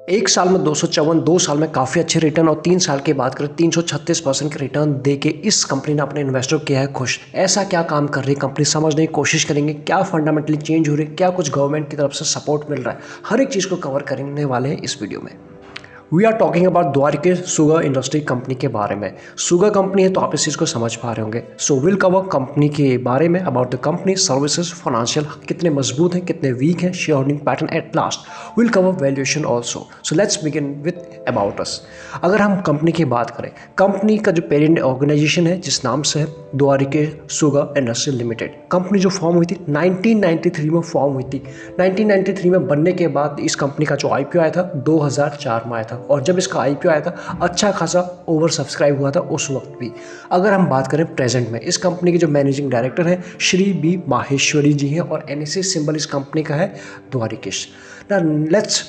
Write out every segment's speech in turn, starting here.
एक साल में 254, 2 साल में काफ़ी अच्छे रिटर्न और 3 साल की बात करें 336% के रिटर्न देके इस कंपनी ने अपने इन्वेस्टर को किया है खुश। ऐसा क्या काम कर रही है कंपनी, समझने की कोशिश करेंगे। क्या फंडामेंटली चेंज हो रही है, क्या कुछ गवर्नमेंट की तरफ से सपोर्ट मिल रहा है, हर एक चीज़ को कवर करने वाले हैं इस वीडियो में। We are talking about Dwarikesh sugar industry company के बारे में। शुगर कंपनी है तो आप इस चीज़ को समझ पा रहे होंगे। सो विल कवर कंपनी के बारे में, about the company services, financial, कितने मजबूत हैं, कितने वीक हैं, share holding pattern, at last will cover valuation also. So let's begin with about us. अगर हम कंपनी की बात करें, कंपनी का जो पेरेंट ऑर्गेनाइजेशन है जिस नाम से है Dwarikesh sugar industry limited. Company जो फॉर्म हुई थी 1993 में फॉर्म हुई थी। 1993 में बनने के बाद इस कंपनी का जो आईपीओ आया था 2004 में आया था, और जब इसका आईपीओ आया था अच्छा खासा ओवर सब्सक्राइब हुआ था उस वक्त भी। अगर हम बात करें प्रेजेंट में, इस कंपनी के जो मैनेजिंग डायरेक्टर हैं श्री बी माहेश्वरी जी हैं, और एनएससी सिंबल इस कंपनी का है द्वारिकेश। लेट्स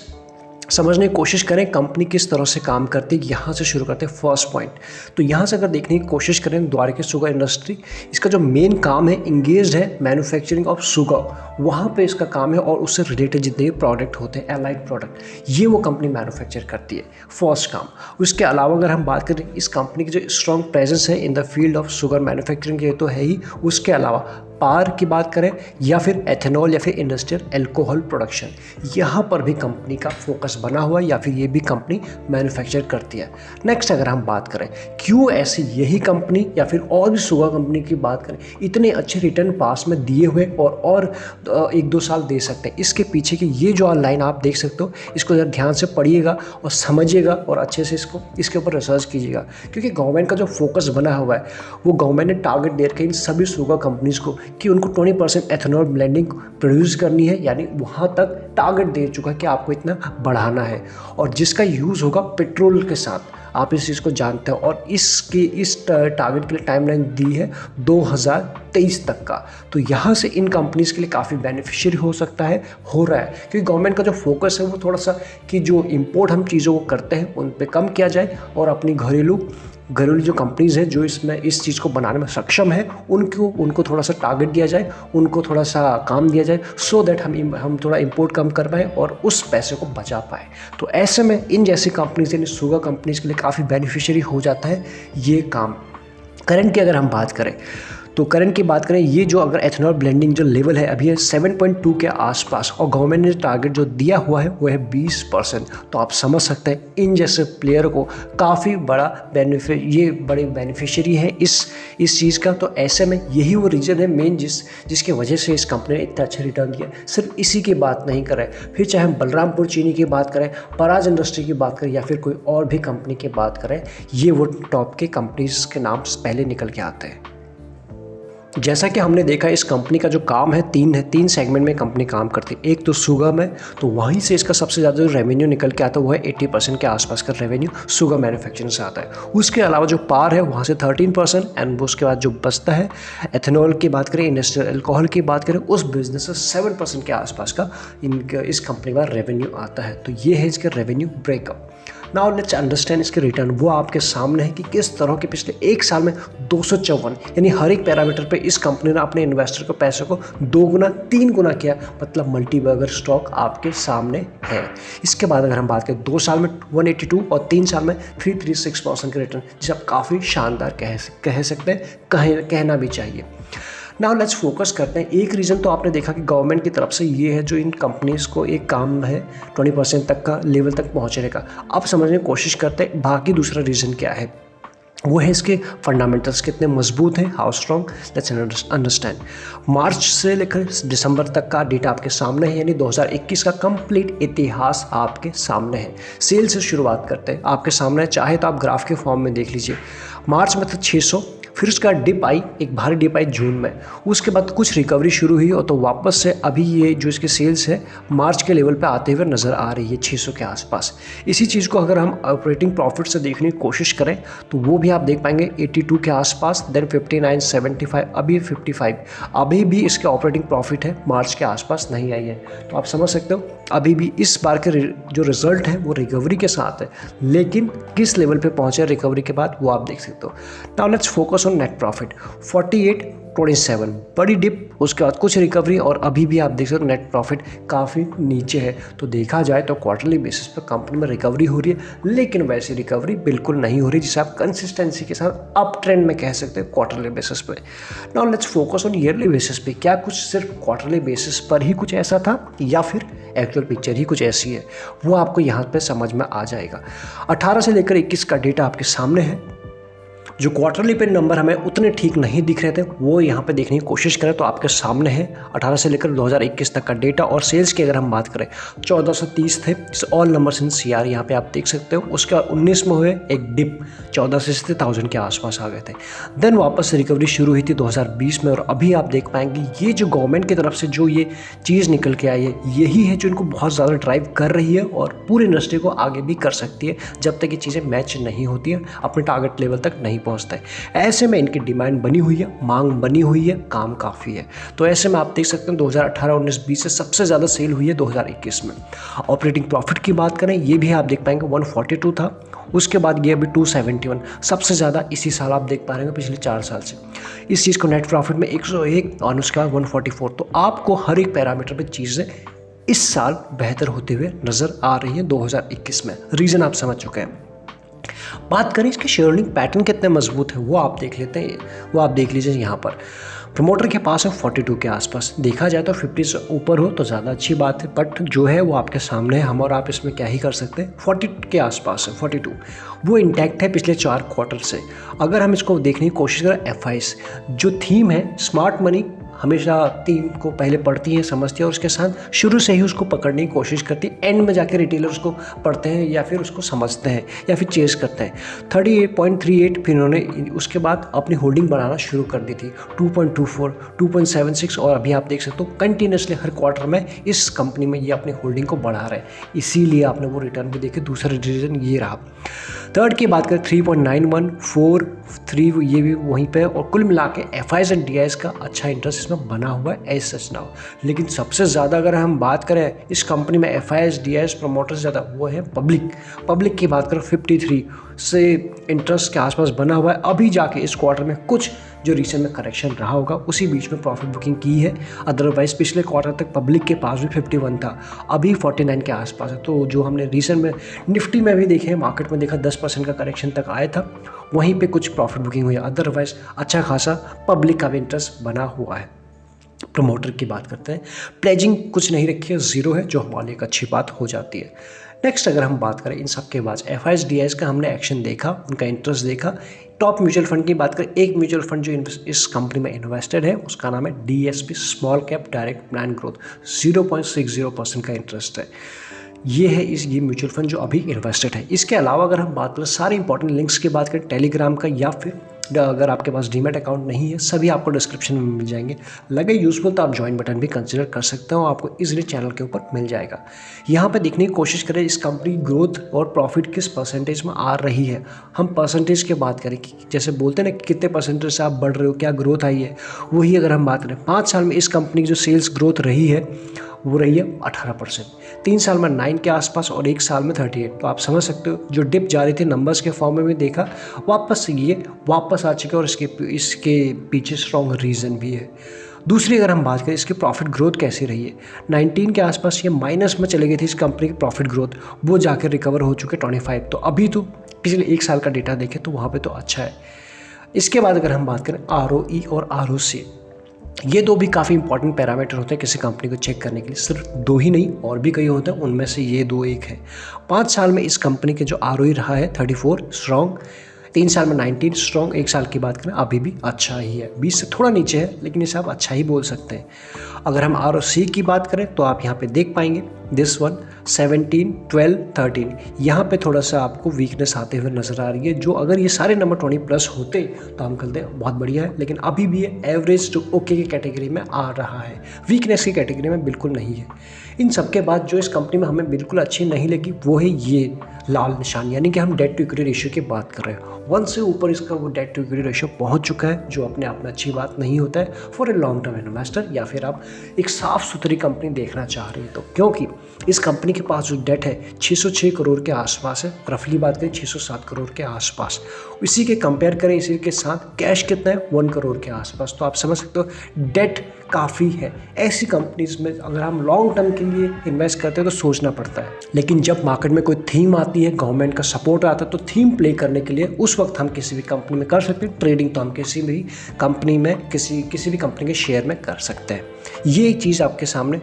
समझने की कोशिश करें कंपनी किस तरह से काम करती है। यहाँ से शुरू करते हैं फर्स्ट पॉइंट। तो यहाँ से अगर देखने की कोशिश करें द्वारिकेश शुगर इंडस्ट्री, इसका जो मेन काम है इंगेज्ड है मैन्युफैक्चरिंग ऑफ शुगर, वहाँ पे इसका काम है, और उससे रिलेटेड जितने भी प्रोडक्ट होते हैं एलाइड प्रोडक्ट, ये वो कंपनी मैन्युफैक्चर करती है, फर्स्ट काम। उसके अलावा अगर हम बात करें इस कंपनी की जो स्ट्रॉन्ग प्रेजेंस है in the field of sugar manufacturing, ये तो है ही। उसके अलावा पार की बात करें या फिर एथेनॉल या फिर इंडस्ट्रियल एल्कोहल प्रोडक्शन, यहाँ पर भी कंपनी का फोकस बना हुआ है, या फिर ये भी कंपनी मैन्युफैक्चर करती है। नेक्स्ट अगर हम बात करें क्यों ऐसी यही कंपनी या फिर और भी शुगर कंपनी की बात करें इतने अच्छे रिटर्न पास में दिए हुए और 1-2 साल दे सकते हैं, इसके पीछे की ये जो लाइन आप देख सकते हो, इसको जरा ध्यान से पढ़िएगा और समझिएगा और अच्छे से इसके ऊपर रिसर्च कीजिएगा। क्योंकि गवर्नमेंट का जो फोकस बना हुआ है वो गवर्नमेंट ने टारगेट दे रखा है इन सभी शुगर कंपनीज को कि उनको 20% एथेनॉल ब्लेंडिंग प्रोड्यूस करनी है, यानी वहाँ तक टारगेट दे चुका है कि आपको इतना बढ़ाना है, और जिसका यूज़ होगा पेट्रोल के साथ। आप इस चीज़ को जानते हो, और इस टारगेट के लिए टाइमलाइन दी है 2023 तक का। तो यहाँ से इन कंपनीज़ के लिए काफ़ी बेनिफिशियरी हो सकता है, हो रहा है, क्योंकि गवर्नमेंट का जो फोकस है वो थोड़ा सा कि जो इंपोर्ट हम चीज़ों को करते हैं उन पे कम किया जाए, और अपनी घरेलू जो कंपनीज़ हैं जो इस चीज़ को बनाने में सक्षम है उनको थोड़ा सा टारगेट दिया जाए, उनको थोड़ा सा काम दिया जाए, सो दैट हम थोड़ा इंपोर्ट कम कर पाएँ और उस पैसे को बचा पाएँ। तो ऐसे में इन जैसी कंपनीज़ यानी शुगर कंपनीज़ के लिए काफ़ी बेनिफिशियरी हो जाता है ये काम। करंट की अगर हम बात करें तो करंट की बात करें, ये जो अगर एथेनॉल ब्लेंडिंग जो लेवल है अभी है 7.2 के आसपास, और गवर्नमेंट ने टारगेट जो दिया हुआ है वो है 20%। तो आप समझ सकते हैं इन जैसे प्लेयर को काफ़ी बड़ा ये बड़े बेनिफिशियरी है इस चीज़ का। तो ऐसे में यही वो रीज़न है मेन जिसकी वजह से इस कंपनी ने इतना अच्छा रिटर्न दिया। सिर्फ इसी की बात नहीं करें, फिर चाहे हम बलरामपुर चीनी की बात करें, पराज इंडस्ट्री की बात करें, या फिर कोई और भी कंपनी की बात करें, ये वो टॉप के कंपनीज के नाम पहले निकल के आते हैं। जैसा कि हमने देखा इस कंपनी का जो काम है तीन सेगमेंट में कंपनी काम करती है। एक तो शुगर में, तो वहीं से इसका सबसे ज़्यादा जो रेवेन्यू निकल के आता है वो है 80% के आसपास का रेवेन्यू शुगर मैन्युफैक्चरिंग से आता है। उसके अलावा जो पार है वहाँ से 13%, एंड उसके बाद जो बचता है एथेनॉल की बात करें, इंडस्ट्रियल अल्कोहल की बात करें, उस बिजनेस से 7% के आसपास का इस कंपनी का रेवेन्यू आता है। तो ये है इसके revenue breakup. Now let's understand इसके रिटर्न। वो आपके सामने है कि किस तरह के पिछले एक साल में 254, यानी हर एक पैरामीटर पे इस कंपनी ने अपने इन्वेस्टर के पैसे को 2 गुना 3 गुना किया, मतलब मल्टीबर्गर स्टॉक आपके सामने है। इसके बाद अगर हम बात करें 2 साल में 182 और 3 साल में 336% के रिटर्न, जिसे आप काफ़ी शानदार कह सकते हैं, कहना भी चाहिए। नाउ लेट्स फोकस करते हैं। एक रीज़न तो आपने देखा कि गवर्नमेंट की तरफ से ये है जो इन कंपनीज़ को एक काम है 20% तक का लेवल तक पहुंचने का। अब समझने की कोशिश करते हैं बाकी दूसरा रीज़न क्या है। वो है इसके फंडामेंटल्स कितने मजबूत हैं, हाउ स्ट्रॉन्ग, लेट्स अंडरस्टैंड। मार्च से लेकर दिसंबर तक का डेटा आपके सामने है, यानी 2021 का कंप्लीट इतिहास आपके सामने है। सेल से शुरुआत करते हैं, आपके सामने चाहे तो आप ग्राफ के फॉर्म में देख लीजिए। मार्च में था 600, फिर उसका डिप आई, एक भारी डिप आई जून में, उसके बाद कुछ रिकवरी शुरू हुई, और तो वापस से अभी ये जो इसके सेल्स है मार्च के लेवल पे आते हुए नज़र आ रही है 600 के आसपास। इसी चीज़ को अगर हम ऑपरेटिंग प्रॉफिट से देखने की कोशिश करें तो वो भी आप देख पाएंगे 82 के आसपास, देन 59, 75, अभी 55, अभी भी इसके ऑपरेटिंग प्रॉफिट है मार्च के आसपास नहीं आई है। तो आप समझ सकते हो अभी भी इस बार के जो रिजल्ट है वो रिकवरी के साथ है, लेकिन किस लेवल पे पहुंचे रिकवरी के बाद वो आप देख सकते हो। Now let's focus on net profit. 48 27 बड़ी डिप, उसके बाद कुछ रिकवरी और अभी भी आप देख सकते हो नेट प्रॉफिट काफ़ी नीचे है। तो देखा जाए तो क्वार्टरली बेसिस पर कंपनी में रिकवरी हो रही है, लेकिन वैसी रिकवरी बिल्कुल नहीं हो रही जिसे आप कंसिस्टेंसी के साथ अप ट्रेंड में कह सकते हैं क्वार्टरली बेसिस पे। Now let's focus on yearly basis पे। क्या कुछ सिर्फ क्वार्टरली बेसिस पर ही कुछ ऐसा था या फिर एक्चुअल पिक्चर ही कुछ ऐसी है, वो आपको यहाँ पे समझ में आ जाएगा। 18 से लेकर 21 का डेटा आपके सामने है। जो क्वार्टरली पे नंबर हमें उतने ठीक नहीं दिख रहे थे वो यहाँ पे देखने की कोशिश करें तो आपके सामने है 18 से लेकर 2021 तक का डेटा। और सेल्स की अगर हम बात करें 1430 थे, ऑल नंबर्स इन सीआर यहाँ पे आप देख सकते हो। उसके बाद 19 में हुए एक डिप, 14 से 1000 के आसपास आ गए थे। देन वापस रिकवरी शुरू हुई थी 2020 में। और अभी आप देख पाएंगे ये जो गवर्नमेंट की तरफ से जो ये चीज़ निकल के आई है, यही है जो इनको बहुत ज़्यादा ड्राइव कर रही है और पूरी इंडस्ट्री को आगे भी कर सकती है जब तक ये चीज़ें मैच नहीं होती है, अपने टारगेट लेवल तक नहीं पहुंचता है। ऐसे में इनकी डिमांड बनी हुई है, मांग बनी हुई है, काम काफ़ी है। तो ऐसे में आप देख सकते हैं 2018, 19, 20 से सबसे ज़्यादा सेल हुई है 2021 में। ऑपरेटिंग प्रॉफिट की बात करें, ये भी आप देख पाएंगे 142 था, उसके बाद ये अभी 271, सबसे ज़्यादा इसी साल आप देख पा रहे हैं पिछले 4 साल से। इस चीज़ को नेट प्रॉफिट में 101 और उसके बाद 144। तो आपको हर एक पैरामीटर पर चीज़ें इस साल बेहतर होते हुए नज़र आ रही है 2021 में। रीज़न आप समझ चुके हैं। बात करें इसके शेयर होल्डिंग पैटर्न कितने मजबूत है वो आप देख लेते हैं। वो आप देख लीजिए यहाँ पर प्रमोटर के पास है 42 के आसपास। देखा जाए तो 50 से ऊपर हो तो ज़्यादा अच्छी बात है, बट जो है वो आपके सामने है, हम और आप इसमें क्या ही कर सकते हैं। 40 के आसपास है, 42 वो इंटैक्ट है पिछले 4 क्वार्टर से। अगर हम इसको देखने की कोशिश करें एफआईस, जो थीम है स्मार्ट मनी हमेशा थीम को पहले पढ़ती है, समझती है और उसके साथ शुरू से ही उसको पकड़ने की कोशिश करती है। एंड में जाके रिटेलर उसको पढ़ते हैं या फिर उसको समझते हैं या फिर चेस करते हैं। 38.38 फिर इन्होंने उसके बाद अपनी होल्डिंग बढ़ाना शुरू कर दी थी 2.24, 2.76 और अभी आप देख सकते हो कंटिन्यूसली हर क्वार्टर में इस कंपनी में ये अपनी होल्डिंग को बढ़ा रहे हैं। इसीलिए आपने वो रिटर्न भी देखे। दूसरा रीजन ये रहा। थर्ड की बात करें 3.91, 4, 3 ये भी वहीं पे। और कुल मिला के एफआईज एंड डीआईज का अच्छा इंटरेस्ट इसमें बना हुआ है एज सच नाउ। लेकिन सबसे ज़्यादा अगर हम बात करें इस कंपनी में एफआईज डीआईज प्रमोटर्स ज़्यादा, वो है पब्लिक की बात करें 53 से इंटरेस्ट के आसपास बना हुआ है। अभी जाके इस क्वार्टर में कुछ जो रिसेंट में करेक्शन रहा होगा उसी बीच में प्रॉफिट बुकिंग की है। अदरवाइज पिछले क्वार्टर तक पब्लिक के पास भी 51 था, अभी 49 के आसपास है। तो जो हमने रिसेंट में निफ्टी में भी देखे, मार्केट में देखा 10% का करेक्शन तक आया था, वहीं पे कुछ प्रॉफिट बुकिंग हुई है। अदरवाइज अच्छा खासा पब्लिक का भी इंटरेस्ट बना हुआ है। प्रमोटर की बात करते हैं, प्लेजिंग कुछ नहीं रखी है, 0 है, जो हमारे लिए एक अच्छी बात हो जाती है। नेक्स्ट अगर हम बात करें इन सब के बाद एफआईज डीआईज का हमने एक्शन देखा, उनका इंटरेस्ट देखा। टॉप म्यूचुअल फंड की बात करें, एक म्यूचुअल फंड जो इस कंपनी में इन्वेस्टेड है उसका नाम है DSP small cap direct plan growth, 0.60% का इंटरेस्ट है। ये है ये म्यूचुअल फंड जो अभी इन्वेस्टेड है। इसके अलावा अगर हम बात करें सारे इंपॉर्टेंट लिंक्स की बात करें टेलीग्राम का या फिर अगर आपके पास डीमैट अकाउंट नहीं है, सभी आपको डिस्क्रिप्शन में मिल जाएंगे। लगे यूजफुल तो आप ज्वाइन बटन भी कंसिडर कर सकते हो, आपको इजीली चैनल के ऊपर मिल जाएगा। यहाँ पे देखने की कोशिश करें इस कंपनी ग्रोथ और प्रॉफिट किस परसेंटेज में आ रही है। हम परसेंटेज की बात करें कि जैसे बोलते हैं ना कितने परसेंटेज से आप बढ़ रहे हो, क्या ग्रोथ आई है, वही अगर हम बात करें 5 साल में इस कंपनी की जो सेल्स ग्रोथ रही है वो रही है 18%, 3 साल में 9 के आसपास और 1 साल में 38। तो आप समझ सकते हो जो डिप जा रही थी नंबर्स के फॉर्म में भी देखा, वापस ये वापस आ चुके और इसके पीछे स्ट्रॉन्ग रीज़न भी है। दूसरी अगर हम बात करें इसकी प्रॉफिट ग्रोथ कैसी रही है, 19 के आसपास ये माइनस में चले गई थी इस कंपनी की प्रॉफिट ग्रोथ, वो जाकर रिकवर हो चुके 25। तो अभी तो पिछले 1 साल का डेटा देखें तो वहाँ पर तो अच्छा है। इसके बाद अगर हम बात करें ROE और ROC, ये 2 भी काफ़ी इंपॉर्टेंट पैरामीटर होते हैं किसी कंपनी को चेक करने के लिए। सिर्फ 2 ही नहीं और भी कई होते हैं, उनमें से ये 2 एक है। 5 साल में इस कंपनी के जो ROE रहा है 34 स्ट्रॉन्ग, 3 साल में 19 स्ट्रॉन्ग, 1 साल की बात करें अभी भी अच्छा ही है, 20 से थोड़ा नीचे है लेकिन इसे आप अच्छा ही बोल सकते हैं। अगर हम ROC की बात करें तो आप यहाँ पे देख पाएंगे दिस वन 17, 12, 13, यहाँ पे थोड़ा सा आपको वीकनेस आते हुए नज़र आ रही है। जो अगर ये सारे नंबर 20+ होते तो हम कहते हैं बहुत बढ़िया है, लेकिन अभी भी ये एवरेज टू ओके की कैटेगरी में आ रहा है, वीकनेस की कैटेगरी में बिल्कुल नहीं है। इन सब के बाद जो इस कंपनी में हमें बिल्कुल अच्छी नहीं लगी वो है ये लाल निशान, यानी कि हम डेट टू इक्विटी रेशियो की बात कर रहे हैं। 1 से ऊपर इसका वो डेट टू इक्विटी रेशियो पहुंच चुका है, जो अपने आप में अच्छी बात नहीं होता है for a long term investor या फिर आप एक साफ़ सुथरी कंपनी देखना चाह रही है तो। क्योंकि इस कंपनी कंपनी के पास जो डेट है 606 करोड़ के आसपास है, रफली बात करें 607 करोड़ के आसपास। इसी के कंपेयर करें इसी के साथ कैश कितना है 1 करोड़ के आसपास, तो आप समझ सकते हो डेट काफ़ी है। ऐसी कंपनीज में अगर हम लॉन्ग टर्म के लिए इन्वेस्ट करते हैं तो सोचना पड़ता है, लेकिन जब मार्केट में कोई थीम आती है, गवर्नमेंट का सपोर्ट आता है, तो थीम प्ले करने के लिए उस वक्त हम किसी भी कंपनी में कर सकते हैं ट्रेडिंग। तो हम किसी भी कंपनी में किसी भी कंपनी के शेयर में कर सकते हैं। ये एक चीज़ आपके सामने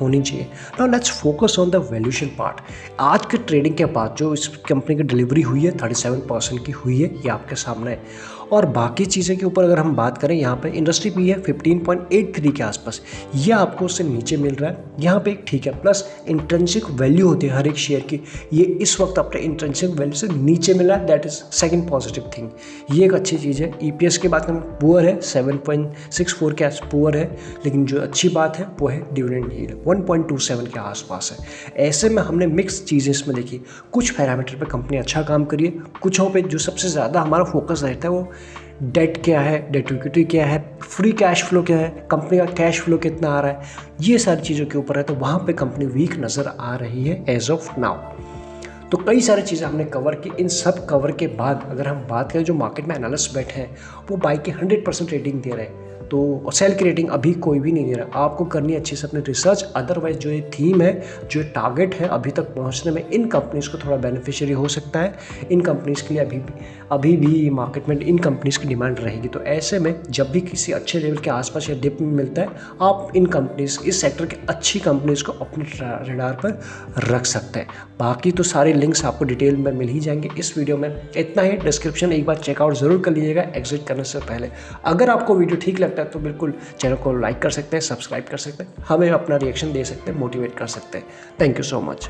होनी चाहिए। Now let's focus on the valuation part. आज के ट्रेडिंग के बाद जो इस कंपनी की डिलीवरी हुई है 37% की हुई है, ये आपके सामने है। और बाकी चीज़ें के ऊपर अगर हम बात करें, यहाँ पे इंडस्ट्री पी है 15.83 के आसपास, ये आपको उससे नीचे मिल रहा है। यहाँ पे एक ठीक है, प्लस इंट्रिंसिक वैल्यू होती है हर एक शेयर की, ये इस वक्त अपने इंट्रिंसिक वैल्यू से नीचे मिला है, that is second positive thing. ये एक अच्छी चीज़ है। ईपीएस की बात करें पुअर है, 7.64 के आस पुअर है, लेकिन जो अच्छी बात है वो है डिविडेंड यील्ड 1.27 के आसपास है। ऐसे में हमने मिक्स चीज़ें इसमें देखी, कुछ पैरामीटर पे कंपनी अच्छा काम करी है, कुछों पे जो सबसे ज़्यादा हमारा फोकस रहता है वो डेट क्या है, डेट इक्विटी क्या है, फ्री कैश फ्लो क्या है, कंपनी का कैश फ्लो कितना आ रहा है, ये सारी चीज़ों के ऊपर है। तो वहाँ पे कंपनी वीक नज़र आ रही है एज ऑफ नाउ। तो कई सारी चीज़ें हमने कवर की। इन सब कवर के बाद अगर हम बात करें, जो मार्केट में एनालिस्ट बैठे हैं वो बाई की 100% रेटिंग दे रहे हैं, तो सेल की रेटिंग अभी कोई भी नहीं दे रहा। आपको करनी है अच्छे से अपनी रिसर्च। अदरवाइज जो ये थीम है, जो टारगेट है अभी तक पहुंचने में, इन कंपनीज को थोड़ा बेनिफिशियरी हो सकता है। इन कंपनीज के लिए अभी भी मार्केट में इन कंपनीज की डिमांड रहेगी। तो ऐसे में जब भी किसी अच्छे लेवल के आसपास या डिप में मिलता है, आप इन कंपनीज, इस सेक्टर के अच्छी कंपनीज को अपने रडार पर रख सकते हैं। बाकी तो सारे लिंक्स आपको डिटेल में मिल ही जाएंगे इस वीडियो में। इतना ही, डिस्क्रिप्शन एक बार चेकआउट ज़रूर कर लीजिएगा एग्जिट करने से पहले। अगर आपको वीडियो ठीक लगता है तो बिल्कुल चैनल को लाइक कर सकते हैं, सब्सक्राइब कर सकते हैं, हमें अपना रिएक्शन दे सकते हैं, मोटिवेट कर सकते हैं। Thank you so much.